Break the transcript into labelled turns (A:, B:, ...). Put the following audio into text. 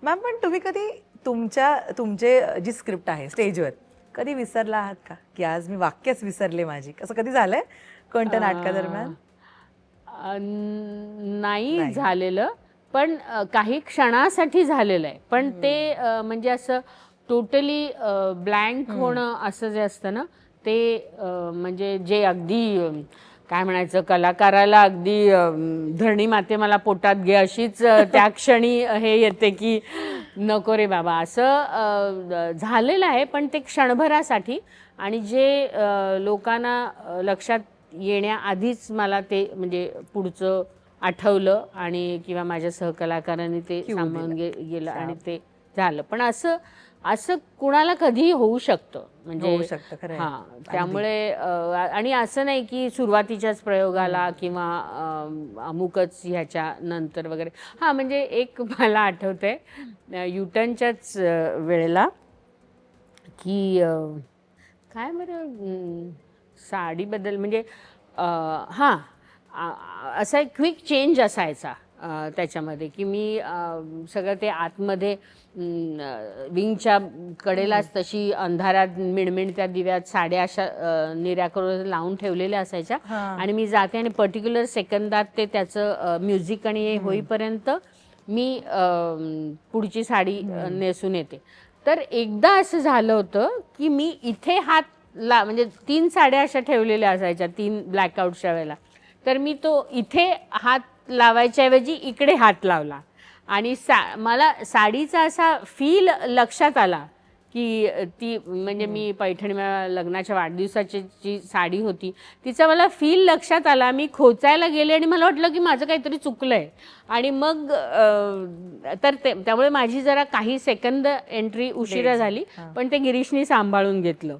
A: Ma'am पण तुम्ही कधी तुमचे जी स्क्रिप्ट आहे स्टेजवर कधी विसरला आहात का की आज मी वाक्यच विसरले माझी, असं कधी झालंय कोणत्या नाटकादरम्यान?
B: नाही
A: नाही.
B: झालेलं, पण काही क्षणासाठी झालेलं आहे. पण ते म्हणजे असं टोटली ब्लँक होणं असं जे असतं ना ते म्हणजे जे अगदी काय म्हणायचं, कलाकाराला अगदी धरणी माते मला पोटात घे अशीच त्या क्षणी हे येते की नको रे बाबा, असं झालेलं आहे. पण ते क्षणभरासाठी, आणि जे लोकांना लक्षात येण्याआधीच मला ते म्हणजे पुढचं आठवलं आणि किंवा माझ्या सहकलाकारांनी ते सांभाळून गेलं आणि ते झालं. पण असं असं कुणाला कधीही होऊ शकतं, म्हणजे
A: होऊ शकतं, खरं आहे.
B: हां. त्यामुळे आणि असं नाही की सुरुवातीच्याच प्रयोगाला किंवा अमुकच ह्याच्या नंतर वगैरे. हां, म्हणजे एक मला आठवतंय युटर्नच्याच वेळेला की काय बरं साडीबद्दल म्हणजे हां, असा एक क्विक चेंज असायचा त्याच्यामध्ये की मी सगळं ते आतमध्ये विंगच्या कडेलाच तशी अंधारात मिणमिणत्या दिव्यात साड्या अशा निऱ्याकडून लावून ठेवलेल्या असायच्या आणि मी जाते आणि पर्टिक्युलर सेकंदात ते त्याचं म्युझिक आणि हे होईपर्यंत मी पुढची साडी नेसून येते. तर एकदा असं झालं होतं की मी इथे हात म्हणजे 3 साड्या अशा ठेवलेल्या असायच्या 3 ब्लॅकआउटच्या वेळेला. तर मी तो इथे हात लावायच्या ऐवजी इकडे हात लावला आणि मला साडीचा असा फील लक्षात आला की ती म्हणजे मी पैठणी लग्नाच्या वाढदिवसाची जी साडी होती तिचा मला फील लक्षात आला. मी खोचायला गेले आणि मला वाटलं की माझं काहीतरी चुकलंय आणि मग तर त्यामुळे माझी जरा काही सेकंद एंट्री उशिरा झाली, पण ते गिरीशनी सांभाळून घेतलं.